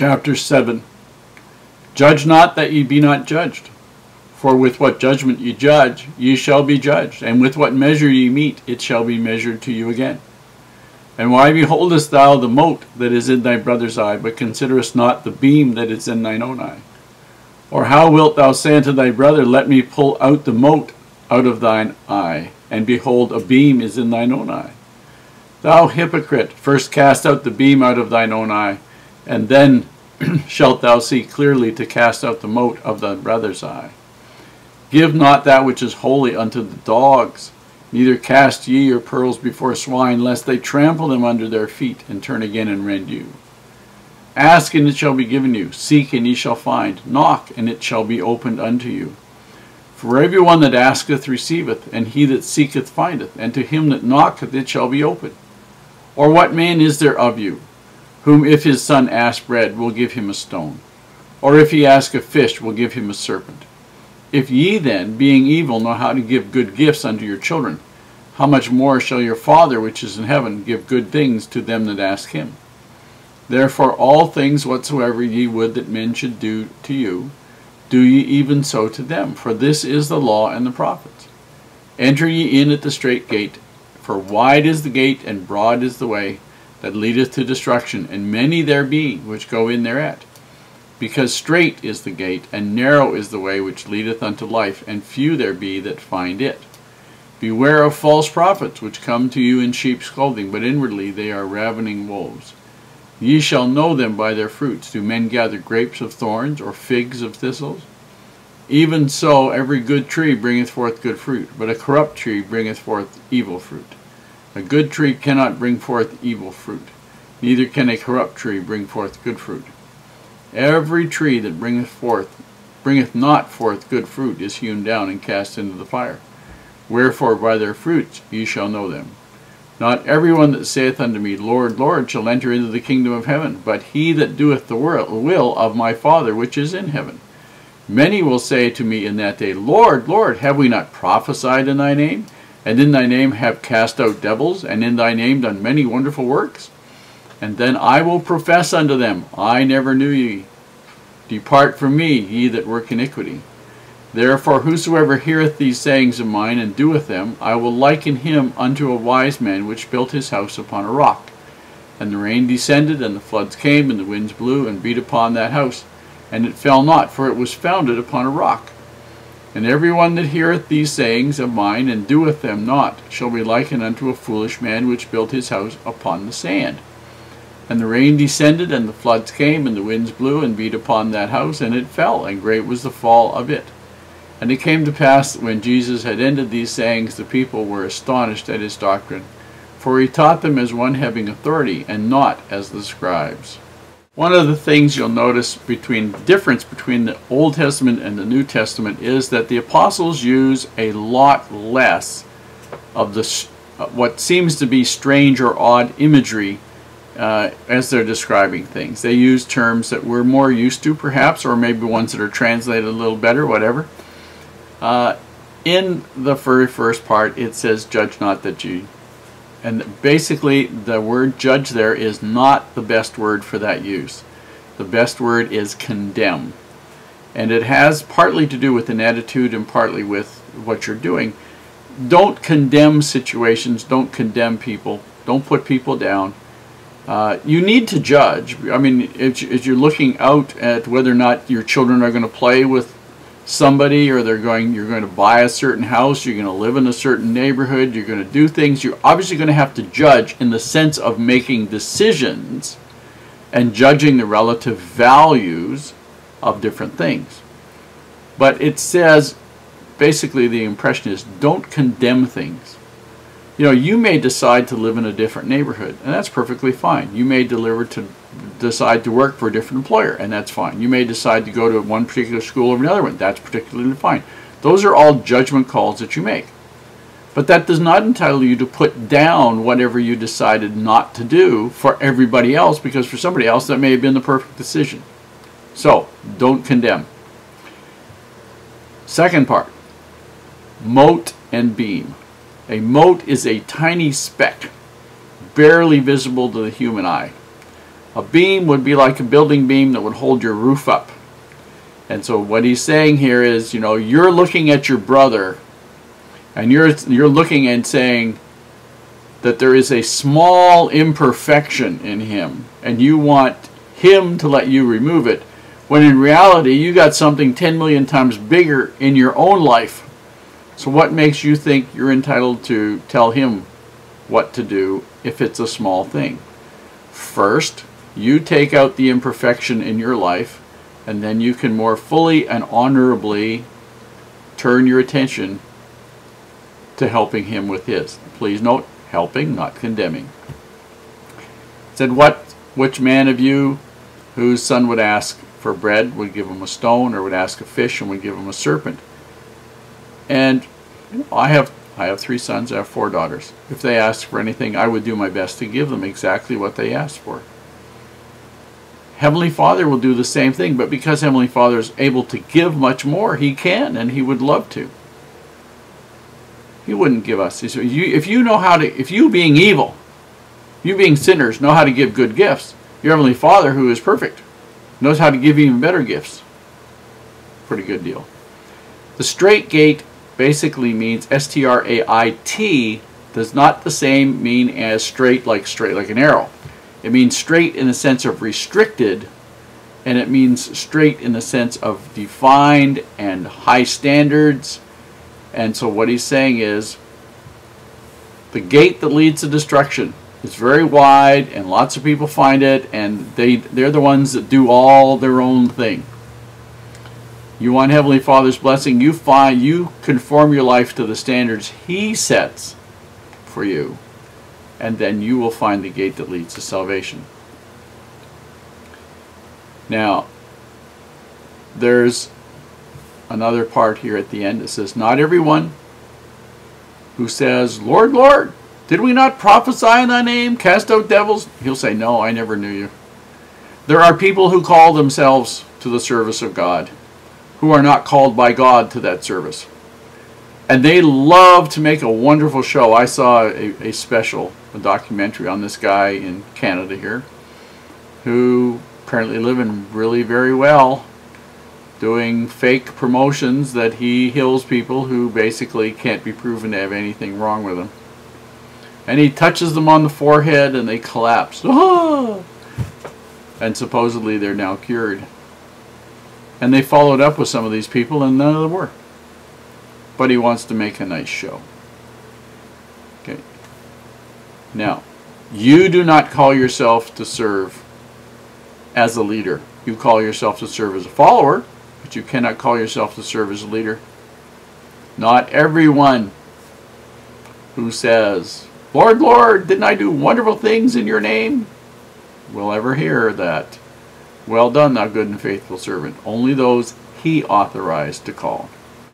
Chapter 7. Judge not that ye be not judged. For with what judgment ye judge, ye shall be judged, and with what measure ye mete, it shall be measured to you again. And why beholdest thou the mote that is in thy brother's eye, but considerest not the beam that is in thine own eye? Or how wilt thou say unto thy brother, Let me pull out the mote out of thine eye, and behold, a beam is in thine own eye? Thou hypocrite, first cast out the beam out of thine own eye, and then shalt thou see clearly to cast out the mote of thy brother's eye. Give not that which is holy unto the dogs, neither cast ye your pearls before swine, lest they trample them under their feet, and turn again and rend you. Ask, and it shall be given you. Seek, and ye shall find. Knock, and it shall be opened unto you. For every one that asketh receiveth, and he that seeketh findeth, and to him that knocketh it shall be opened. Or what man is there of you, whom if his son ask bread, will give him a stone? Or if he ask a fish, will give him a serpent? If ye then, being evil, know how to give good gifts unto your children, how much more shall your Father which is in heaven give good things to them that ask him? Therefore all things whatsoever ye would that men should do to you, do ye even so to them. For this is the law and the prophets. Enter ye in at the strait gate, for wide is the gate, and broad is the way that leadeth to destruction, and many there be which go in thereat. Because strait is the gate, and narrow is the way which leadeth unto life, and few there be that find it. Beware of false prophets, which come to you in sheep's clothing, but inwardly they are ravening wolves. Ye shall know them by their fruits. Do men gather grapes of thorns, or figs of thistles? Even so every good tree bringeth forth good fruit, but a corrupt tree bringeth forth evil fruit. A good tree cannot bring forth evil fruit, neither can a corrupt tree bring forth good fruit. Every tree that bringeth not forth good fruit is hewn down and cast into the fire. Wherefore by their fruits ye shall know them. Not every one that saith unto me, Lord, Lord, shall enter into the kingdom of heaven, but he that doeth the will of my Father which is in heaven. Many will say to me in that day, Lord, Lord, have we not prophesied in thy name? And in thy name have cast out devils, and in thy name done many wonderful works? And then I will profess unto them, I never knew ye. Depart from me, ye that work iniquity. Therefore whosoever heareth these sayings of mine, and doeth them, I will liken him unto a wise man which built his house upon a rock. And the rain descended, and the floods came, and the winds blew, and beat upon that house. And it fell not, for it was founded upon a rock. And every one that heareth these sayings of mine, and doeth them not, shall be likened unto a foolish man which built his house upon the sand. And the rain descended, and the floods came, and the winds blew, and beat upon that house, and it fell, and great was the fall of it. And it came to pass that when Jesus had ended these sayings, the people were astonished at his doctrine, for he taught them as one having authority, and not as the scribes. One of the things you'll notice difference between the Old Testament and the New Testament is that the apostles use a lot less of what seems to be strange or odd imagery as they're describing things. They use terms that we're more used to, perhaps, or maybe ones that are translated a little better, whatever. In the very first part, it says, Judge not that ye. And basically, the word judge there is not the best word for that use. The best word is condemn. And it has partly to do with an attitude and partly with what you're doing. Don't condemn situations. Don't condemn people. Don't put people down. You need to judge. I mean, if you're looking out at whether or not your children are going to play with somebody, or you're going to buy a certain house, you're going to live in a certain neighborhood, you're going to do things, you're obviously going to have to judge in the sense of making decisions and judging the relative values of different things. But it says, basically the impression is, don't condemn things. You know, you may decide to live in a different neighborhood, and that's perfectly fine. You may decide to work for a different employer, and that's fine. You may decide to go to one particular school over another one. That's particularly fine. Those are all judgment calls that you make. But that does not entitle you to put down whatever you decided not to do for everybody else, because for somebody else that may have been the perfect decision. So, don't condemn. Second part, mote and beam. A mote is a tiny speck, barely visible to the human eye. A beam would be like a building beam that would hold your roof up. And so what he's saying here is, you know, you're looking at your brother, and you're looking and saying that there is a small imperfection in him, and you want him to let you remove it, when in reality you got something 10 million times bigger in your own life. So what makes you think you're entitled to tell him what to do if it's a small thing? First, you take out the imperfection in your life, and then you can more fully and honorably turn your attention to helping him with his. Please note, helping, not condemning. It said, which man of you whose son would ask for bread would give him a stone, or would ask a fish and would give him a serpent? And I have 3 sons, I have 4 daughters. If they ask for anything, I would do my best to give them exactly what they asked for. Heavenly Father will do the same thing, but because Heavenly Father is able to give much more, He can, and He would love to. He wouldn't give us. If you know how to, if you being evil, you being sinners, know how to give good gifts, your Heavenly Father, who is perfect, knows how to give even better gifts. Pretty good deal. The straight gate basically means S-T-R-A-I-T, does not the same mean as straight like an arrow. It means straight in the sense of restricted, and it means straight in the sense of defined and high standards. And so what he's saying is, the gate that leads to destruction is very wide, and lots of people find it, and they're the ones that do all their own thing. You want Heavenly Father's blessing, you conform your life to the standards He sets for you, and then you will find the gate that leads to salvation. Now, there's another part here at the end. It says, not everyone who says, Lord, Lord, did we not prophesy in thy name, cast out devils? He'll say, no, I never knew you. There are people who call themselves to the service of God, who are not called by God to that service. And they love to make a wonderful show. I saw a documentary on this guy in Canada here, who apparently living really very well, doing fake promotions that he heals people who basically can't be proven to have anything wrong with them. And he touches them on the forehead and they collapse. Ah! And supposedly they're now cured. And they followed up with some of these people, and none of them were. But he wants to make a nice show. Okay. Now, you do not call yourself to serve as a leader. You call yourself to serve as a follower, but you cannot call yourself to serve as a leader. Not everyone who says, Lord, Lord, didn't I do wonderful things in your name, will ever hear that. Well done, thou good and faithful servant. Only those He authorized to call.